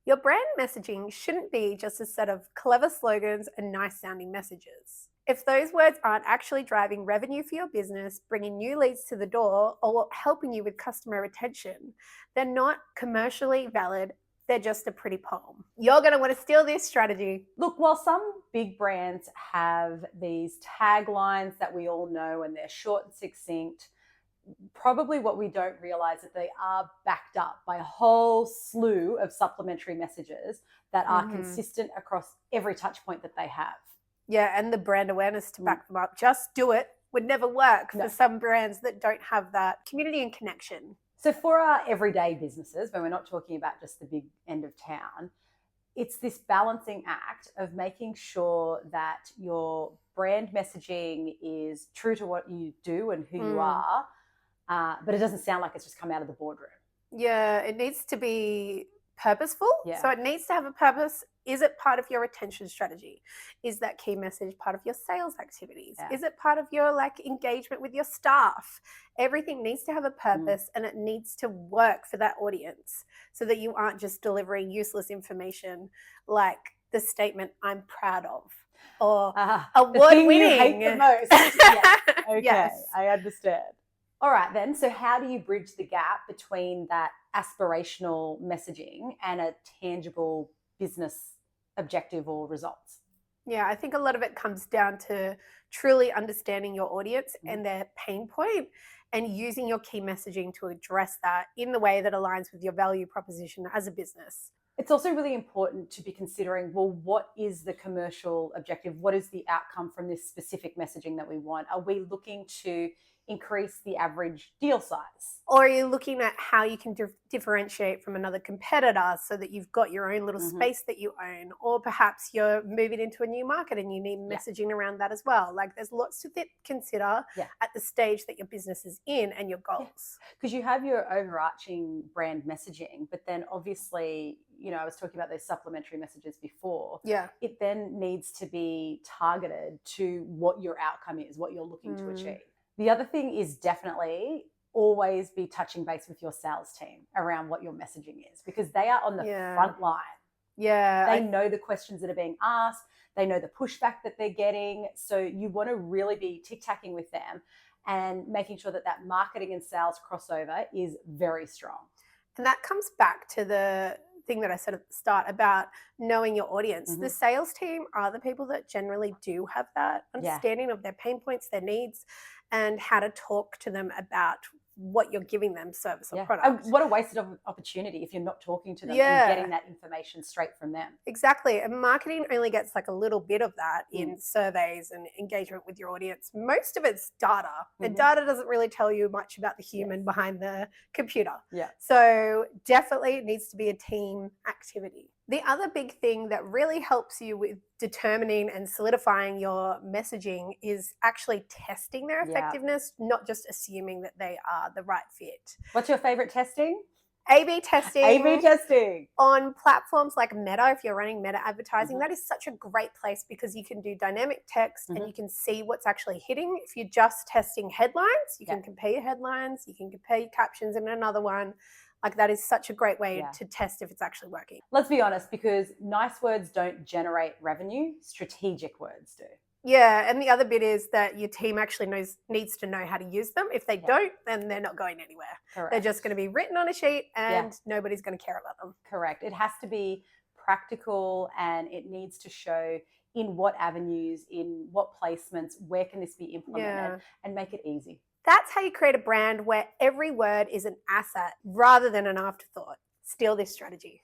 Your brand messaging shouldn't be just a set of clever slogans and nice sounding messages. If those words aren't actually driving revenue for your business, bringing new leads to the door, or helping you with customer retention, they're not commercially valid. They're just a pretty poem. You're going to want to steal this strategy. Look, while some big brands have these taglines that we all know and they're short and succinct, probably what we don't realize that they are backed up by a whole slew of supplementary messages that are consistent across every touch point that they have. Yeah, and the brand awareness to back them up. Just do it would never work for some brands that don't have that community and connection. So for our everyday businesses, when we're not talking about just the big end of town, it's this balancing act of making sure that your brand messaging is true to what you do and who you are, but it doesn't sound like it's just come out of the boardroom. Yeah, it needs to be purposeful. Yeah. So it needs to have a purpose. Is it part of your retention strategy? Is that key message part of your sales activities? Yeah. Is it part of your engagement with your staff? Everything needs to have a purpose and it needs to work for that audience so that you aren't just delivering useless information like the statement "I'm proud of" or award winning. You hate the most. Yeah. Okay, Yes. I understand. All right, then. So how do you bridge the gap between that aspirational messaging and a tangible business objective or results? Yeah, I think a lot of it comes down to truly understanding your audience and their pain point and using your key messaging to address that in the way that aligns with your value proposition as a business. It's also really important to be considering, well, what is the commercial objective? What is the outcome from this specific messaging that we want? Are we looking to increase the average deal size? Or are you looking at how you can differentiate from another competitor so that you've got your own little space that you own? Or perhaps you're moving into a new market and you need messaging around that as well. There's lots to consider at the stage that your business is in and your goals. Because you have your overarching brand messaging, but then obviously, I was talking about those supplementary messages before. Yeah. It then needs to be targeted to what your outcome is, what you're looking to achieve. The other thing is definitely always be touching base with your sales team around what your messaging is, because they are on the front line. Yeah. They know the questions that are being asked. They know the pushback that they're getting. So you want to really be tic-tacking with them and making sure that that marketing and sales crossover is very strong. And that comes back to the thing that I said at the start about knowing your audience. The sales team are the people that generally do have that understanding of their pain points, their needs, and how to talk to them about what you're giving them, service or product. What a wasted opportunity if you're not talking to them and getting that information straight from them. Exactly. And marketing only gets a little bit of that in surveys and engagement with your audience. Most of it's data. And data doesn't really tell you much about the human behind the computer. Yeah. So definitely it needs to be a team activity. The other big thing that really helps you with determining and solidifying your messaging is actually testing their effectiveness, not just assuming that they are the right fit. What's your favorite testing? A/B testing. A/B testing. On platforms like Meta, if you're running Meta advertising, that is such a great place because you can do dynamic text and you can see what's actually hitting. If you're just testing headlines, you can compare your headlines, you can compare your captions in another one. That is such a great way to test if it's actually working. Let's be honest, because nice words don't generate revenue, strategic words do. Yeah, and the other bit is that your team actually needs to know how to use them. If they don't, then they're not going anywhere. Correct. They're just going to be written on a sheet and nobody's going to care about them. Correct. It has to be practical and it needs to show in what avenues, in what placements, where can this be implemented and make it easy. That's how you create a brand where every word is an asset rather than an afterthought. Steal this strategy.